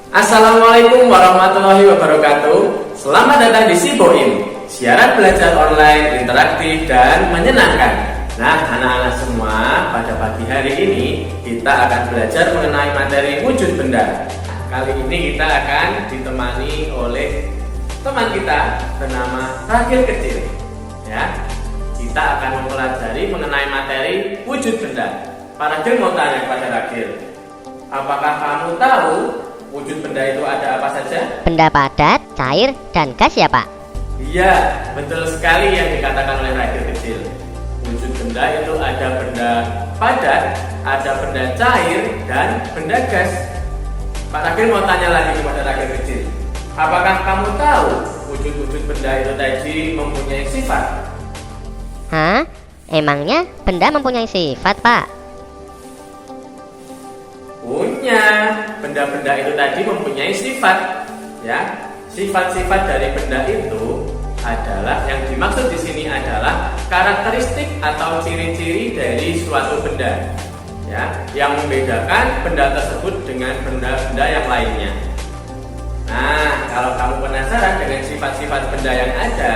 Assalamualaikum warahmatullahi wabarakatuh. Selamat datang di Siboin, siaran belajar online interaktif dan menyenangkan. Nah, anak-anak semua, pada pagi hari ini kita akan belajar mengenai materi wujud benda. Kali ini kita akan ditemani oleh teman kita bernama Ragil Kecil. Ya, kita akan mempelajari mengenai materi wujud benda. Pak Ragil mau tanya kepada Ragil, apakah kamu tahu wujud benda itu ada apa saja? Benda padat, cair, dan gas ya Pak? Iya, betul sekali yang dikatakan oleh Ragil Kecil. Wujud benda itu ada benda padat, ada benda cair, dan benda gas. Pak Ragil mau tanya lagi kepada Ragil Kecil, apakah kamu tahu wujud-wujud benda itu tadi mempunyai sifat? Hah? Emangnya benda mempunyai sifat Pak? Punya, benda-benda itu tadi mempunyai sifat, ya. Sifat-sifat dari benda itu adalah yang dimaksud di sini adalah karakteristik atau ciri-ciri dari suatu benda, ya, yang membedakan benda tersebut dengan benda-benda yang lainnya. Nah, kalau kamu penasaran dengan sifat-sifat benda yang ada,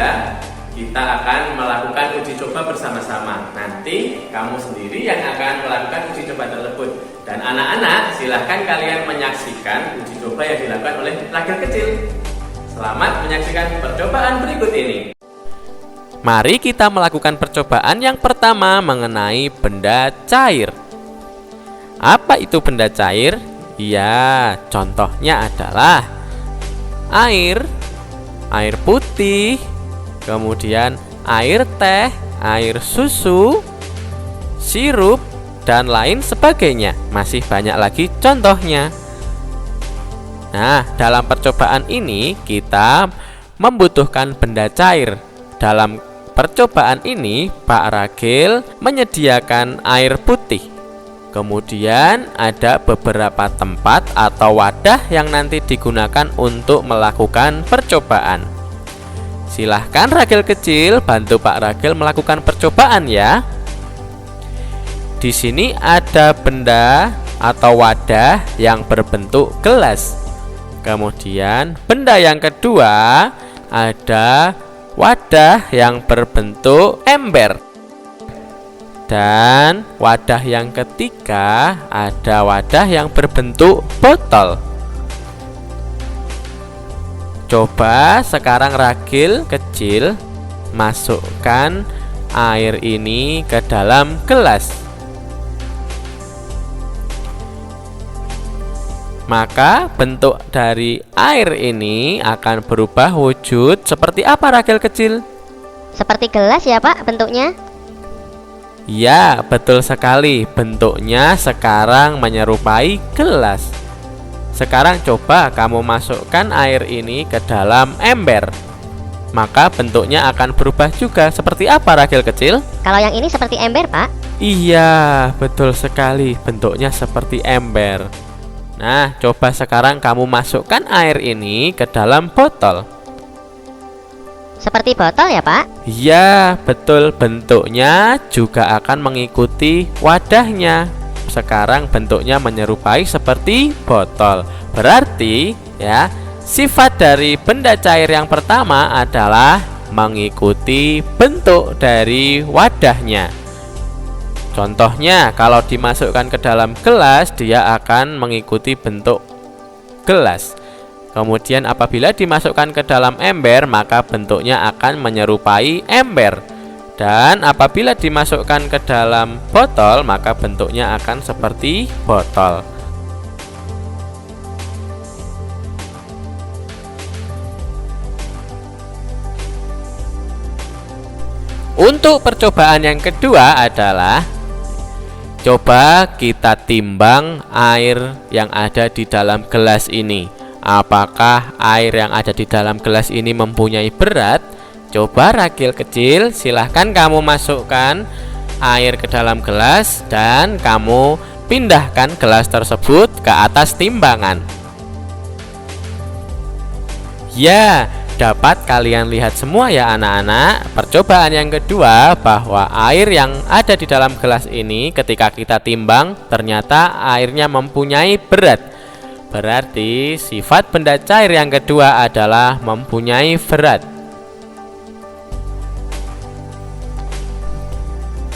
kita akan melakukan uji coba bersama-sama. Nanti kamu sendiri yang akan melakukan uji coba tersebut. Dan anak-anak, silahkan kalian menyaksikan uji coba yang dilakukan oleh Ragil Kecil. Selamat menyaksikan percobaan berikut ini. Mari kita melakukan percobaan yang pertama mengenai benda cair. Apa itu benda cair? Ya, contohnya adalah air putih, kemudian air teh, air susu, sirup, dan lain sebagainya. Masih banyak lagi contohnya. Nah, dalam percobaan ini kita membutuhkan benda cair. Dalam percobaan ini Pak Ragil menyediakan air putih. Kemudian ada beberapa tempat atau wadah yang nanti digunakan untuk melakukan percobaan. Silahkan Ragil Kecil bantu Pak Ragil melakukan percobaan ya. Di sini ada benda atau wadah yang berbentuk gelas. Kemudian benda yang kedua ada wadah yang berbentuk ember. Dan wadah yang ketiga ada wadah yang berbentuk botol. Coba sekarang Ragil Kecil masukkan air ini ke dalam gelas. Maka bentuk dari air ini akan berubah wujud seperti apa Ragil Kecil? Seperti gelas ya Pak bentuknya? Ya, betul sekali. Bentuknya sekarang menyerupai gelas. Sekarang coba kamu masukkan air ini ke dalam ember. Maka bentuknya akan berubah juga. Seperti apa Ragil Kecil? Kalau yang ini seperti ember Pak? Iya, betul sekali. Bentuknya seperti ember. Nah, coba sekarang kamu masukkan air ini ke dalam botol. Seperti botol ya Pak? Iya, betul. Bentuknya juga akan mengikuti wadahnya. Sekarang bentuknya menyerupai seperti botol. Berarti ya, sifat dari benda cair yang pertama adalah mengikuti bentuk dari wadahnya. Contohnya, kalau dimasukkan ke dalam gelas, dia akan mengikuti bentuk gelas. Kemudian apabila dimasukkan ke dalam ember, maka bentuknya akan menyerupai ember. Dan apabila dimasukkan ke dalam botol, maka bentuknya akan seperti botol. Untuk percobaan yang kedua adalah coba kita timbang air yang ada di dalam gelas ini. Apakah air yang ada di dalam gelas ini mempunyai berat? Coba Ragil Kecil, silahkan kamu masukkan air ke dalam gelas dan kamu pindahkan gelas tersebut ke atas timbangan. Ya, dapat kalian lihat semua ya anak-anak. Percobaan yang kedua bahwa air yang ada di dalam gelas ini ketika kita timbang ternyata airnya mempunyai berat. Berarti sifat benda cair yang kedua adalah mempunyai berat.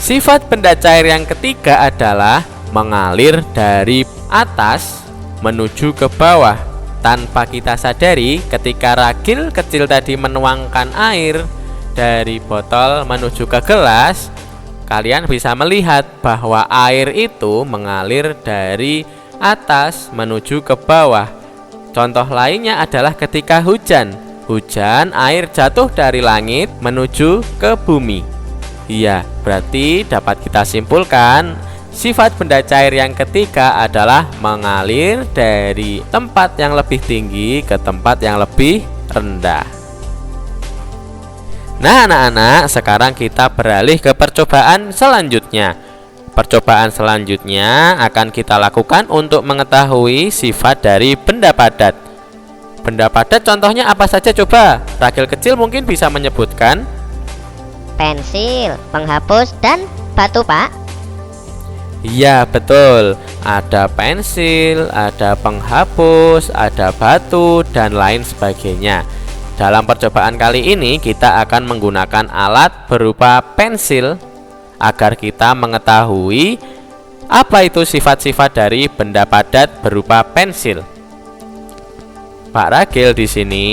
Sifat benda cair yang ketiga adalah mengalir dari atas menuju ke bawah. Tanpa kita sadari, ketika ragil kecil tadi menuangkan air dari botol menuju ke gelas, kalian bisa melihat bahwa air itu mengalir dari atas menuju ke bawah. Contoh lainnya adalah ketika hujan. Hujan, air jatuh dari langit menuju ke bumi. Iya, berarti dapat kita simpulkan sifat benda cair yang ketiga adalah mengalir dari tempat yang lebih tinggi ke tempat yang lebih rendah. Nah, anak-anak, sekarang kita beralih ke percobaan selanjutnya. Percobaan selanjutnya akan kita lakukan untuk mengetahui sifat dari benda padat. Benda padat contohnya apa saja coba? Ragil kecil mungkin bisa menyebutkan. Pensil, penghapus, dan batu, Pak. Iya, betul. Ada pensil, ada penghapus, ada batu, dan lain sebagainya. Dalam percobaan kali ini kita akan menggunakan alat berupa pensil agar kita mengetahui apa itu sifat-sifat dari benda padat berupa pensil. Pak Ragil di sini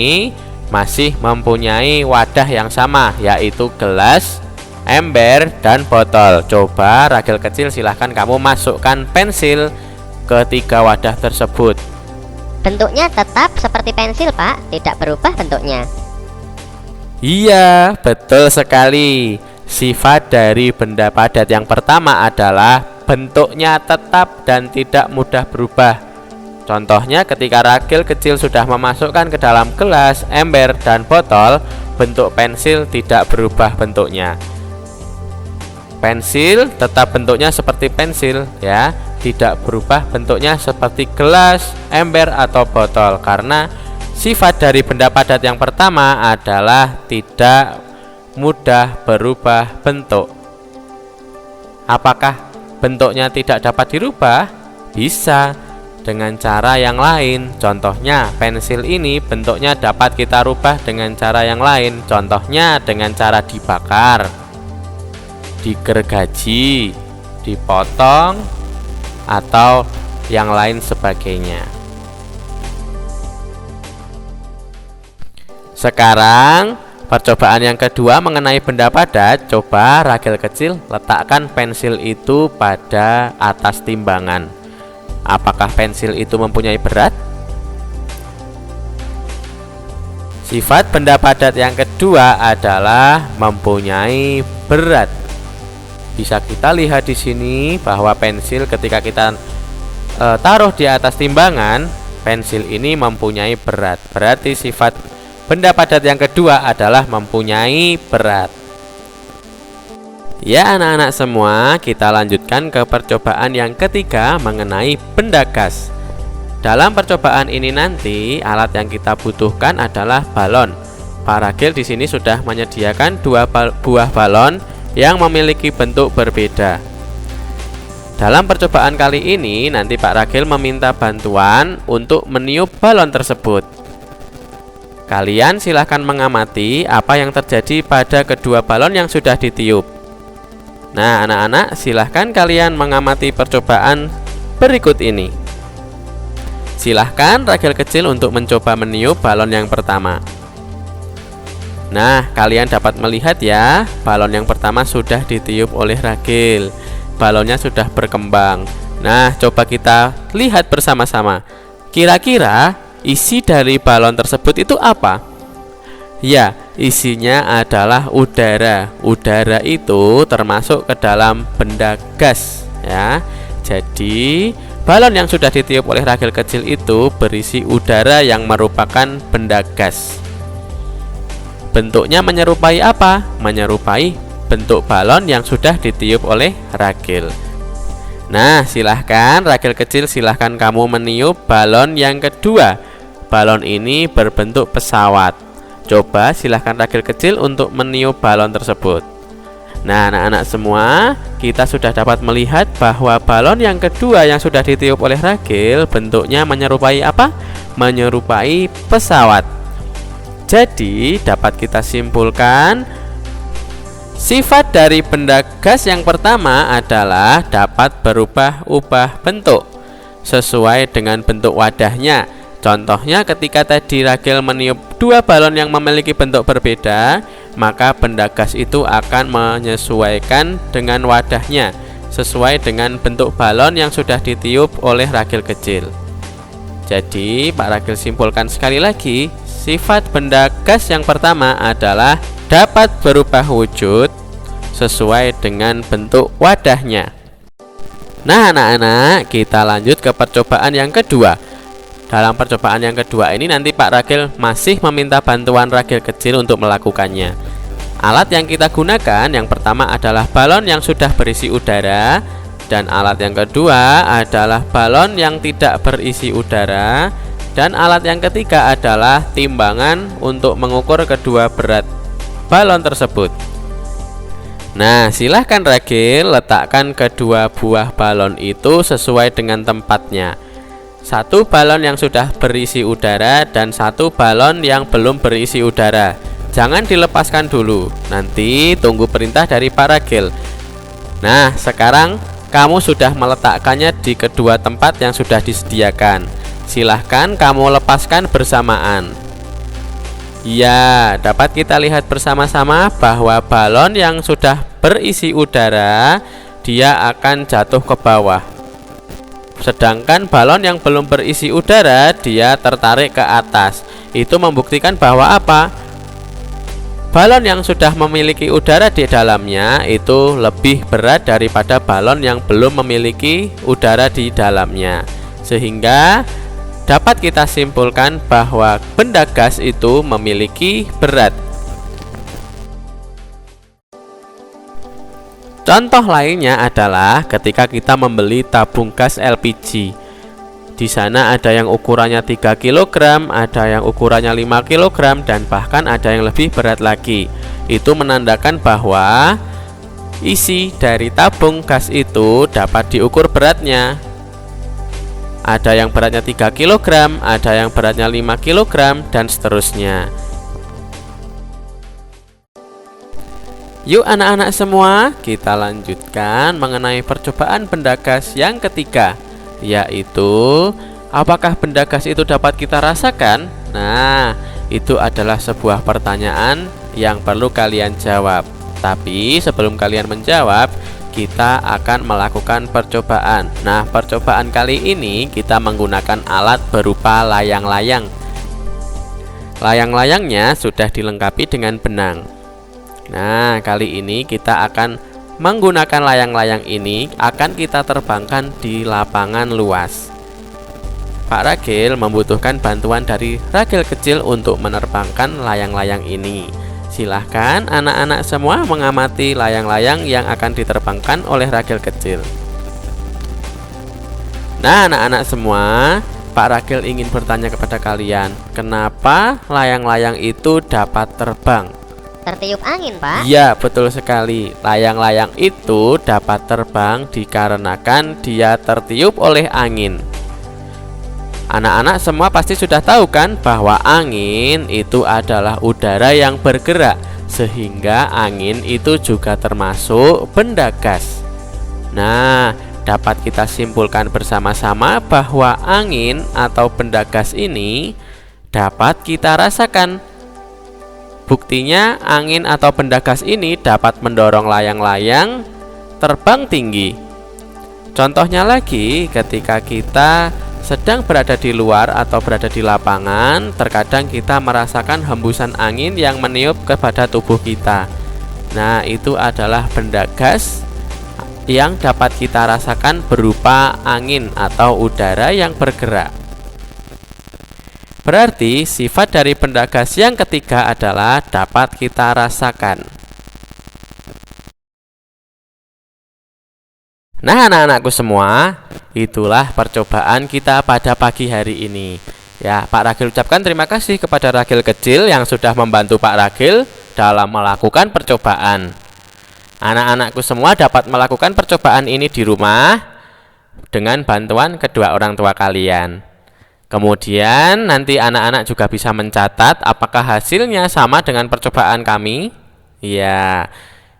masih mempunyai wadah yang sama, yaitu gelas, ember, dan botol. Coba Ragil kecil, silahkan kamu masukkan pensil ke 3 wadah tersebut. Bentuknya tetap seperti pensil, Pak, tidak berubah bentuknya. Iya, betul sekali. Sifat dari benda padat yang pertama adalah bentuknya tetap dan tidak mudah berubah. Contohnya ketika ragil kecil sudah memasukkan ke dalam gelas, ember, dan botol, bentuk pensil tidak berubah bentuknya. Pensil tetap bentuknya seperti pensil, ya, tidak berubah bentuknya seperti gelas, ember, atau botol, karena sifat dari benda padat yang pertama adalah tidak mudah berubah bentuk. Apakah bentuknya tidak dapat dirubah? Bisa, dengan cara yang lain. Contohnya pensil ini bentuknya dapat kita rubah dengan cara yang lain. Contohnya dengan cara dibakar, digergaji, dipotong, atau yang lain sebagainya. Sekarang percobaan yang kedua mengenai benda padat. Coba ragil kecil letakkan pensil itu pada atas timbangan. Apakah pensil itu mempunyai berat? Sifat benda padat yang kedua adalah mempunyai berat. Bisa kita lihat di sini bahwa pensil ketika kita taruh di atas timbangan, pensil ini mempunyai berat. Berarti sifat benda padat yang kedua adalah mempunyai berat. Ya anak-anak semua, kita lanjutkan ke percobaan yang ketiga mengenai benda gas. Dalam percobaan ini nanti alat yang kita butuhkan adalah balon. Pak Ragil di sini sudah menyediakan 2 buah balon yang memiliki bentuk berbeda. Dalam percobaan kali ini nanti Pak Ragil meminta bantuan untuk meniup balon tersebut. Kalian silahkan mengamati apa yang terjadi pada kedua balon yang sudah ditiup. Nah anak-anak, silahkan kalian mengamati percobaan berikut ini. Silahkan ragil kecil untuk mencoba meniup balon yang pertama. Nah, kalian dapat melihat ya, balon yang pertama sudah ditiup oleh ragil. Balonnya sudah berkembang. Nah, coba kita lihat bersama-sama. Kira-kira isi dari balon tersebut itu apa? Ya, isinya adalah udara. Udara itu termasuk ke dalam benda gas, ya. Jadi, balon yang sudah ditiup oleh ragil kecil itu berisi udara yang merupakan benda gas. Bentuknya menyerupai apa? Menyerupai bentuk balon yang sudah ditiup oleh ragil. Nah, silahkan ragil kecil, silahkan kamu meniup balon yang kedua. Balon ini berbentuk pesawat. Coba silahkan ragil kecil untuk meniup balon tersebut. Nah, anak-anak semua, kita sudah dapat melihat bahwa balon yang kedua yang sudah ditiup oleh Ragil bentuknya menyerupai apa? Menyerupai pesawat. Jadi, dapat kita simpulkan sifat dari benda gas yang pertama adalah dapat berubah-ubah bentuk sesuai dengan bentuk wadahnya. Contohnya ketika tadi Ragil meniup dua balon yang memiliki bentuk berbeda, maka benda gas itu akan menyesuaikan dengan wadahnya sesuai dengan bentuk balon yang sudah ditiup oleh Ragil kecil. Jadi Pak Ragil simpulkan sekali lagi, sifat benda gas yang pertama adalah dapat berubah wujud sesuai dengan bentuk wadahnya. Nah, anak-anak, kita lanjut ke percobaan yang kedua. Dalam percobaan yang kedua ini nanti Pak Ragil masih meminta bantuan Ragil kecil untuk melakukannya. Alat yang kita gunakan yang pertama adalah balon yang sudah berisi udara, dan alat yang kedua adalah balon yang tidak berisi udara, dan alat yang ketiga adalah timbangan untuk mengukur kedua berat balon tersebut. Nah, silahkan Ragil letakkan kedua buah balon itu sesuai dengan tempatnya. Satu balon yang sudah berisi udara dan satu balon yang belum berisi udara. Jangan dilepaskan dulu, nanti tunggu perintah dari Pak Ragil. Nah, sekarang kamu sudah meletakkannya di kedua tempat yang sudah disediakan. Silahkan kamu lepaskan bersamaan. Ya, dapat kita lihat bersama-sama bahwa balon yang sudah berisi udara, dia akan jatuh ke bawah. Sedangkan balon yang belum berisi udara, dia tertarik ke atas. Itu membuktikan bahwa apa? Balon yang sudah memiliki udara di dalamnya itu lebih berat daripada balon yang belum memiliki udara di dalamnya. Sehingga dapat kita simpulkan bahwa benda gas itu memiliki berat. Contoh lainnya adalah ketika kita membeli tabung gas LPG. Di sana ada yang ukurannya 3 kg, ada yang ukurannya 5 kg, dan bahkan ada yang lebih berat lagi. Itu menandakan bahwa isi dari tabung gas itu dapat diukur beratnya. Ada yang beratnya 3 kg, ada yang beratnya 5 kg, dan seterusnya. Yuk anak-anak semua, kita lanjutkan mengenai percobaan benda gas yang ketiga, yaitu apakah benda gas itu dapat kita rasakan? Nah, itu adalah sebuah pertanyaan yang perlu kalian jawab. Tapi sebelum kalian menjawab, kita akan melakukan percobaan. Nah, percobaan kali ini kita menggunakan alat berupa layang-layang. Layang-layangnya sudah dilengkapi dengan benang. Nah, kali ini kita akan menggunakan layang-layang ini, akan kita terbangkan di lapangan luas. Pak Ragil membutuhkan bantuan dari Ragil kecil untuk menerbangkan layang-layang ini. Silahkan anak-anak semua mengamati layang-layang yang akan diterbangkan oleh Ragil kecil. Nah, anak-anak semua, Pak Ragil ingin bertanya kepada kalian, kenapa layang-layang itu dapat terbang? Tertiup angin, Pak? Iya, betul sekali. Layang-layang itu dapat terbang dikarenakan dia tertiup oleh angin. Anak-anak semua pasti sudah tahu kan bahwa angin itu adalah udara yang bergerak, sehingga angin itu juga termasuk benda gas. Nah, dapat kita simpulkan bersama-sama bahwa angin atau benda gas ini dapat kita rasakan. Buktinya, angin atau benda gas ini dapat mendorong layang-layang terbang tinggi. Contohnya lagi, ketika kita sedang berada di luar atau berada di lapangan, terkadang kita merasakan hembusan angin yang meniup kepada tubuh kita. Nah, itu adalah benda gas yang dapat kita rasakan berupa angin atau udara yang bergerak. Berarti sifat dari benda gas yang ketiga adalah dapat kita rasakan. Nah, anak-anakku semua, itulah percobaan kita pada pagi hari ini. Ya, Pak Ragil ucapkan terima kasih kepada Ragil kecil yang sudah membantu Pak Ragil dalam melakukan percobaan. Anak-anakku semua dapat melakukan percobaan ini di rumah dengan bantuan kedua orang tua kalian. Kemudian nanti anak-anak juga bisa mencatat apakah hasilnya sama dengan percobaan kami. Ya,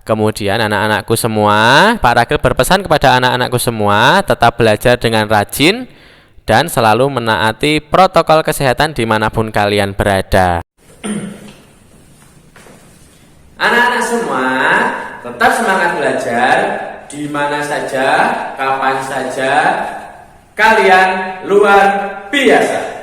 kemudian anak-anakku semua, Pak Ragil berpesan kepada anak-anakku semua tetap belajar dengan rajin dan selalu menaati protokol kesehatan dimanapun kalian berada. Anak-anak semua tetap semangat belajar di mana saja, kapan saja. Kalian luar biasa.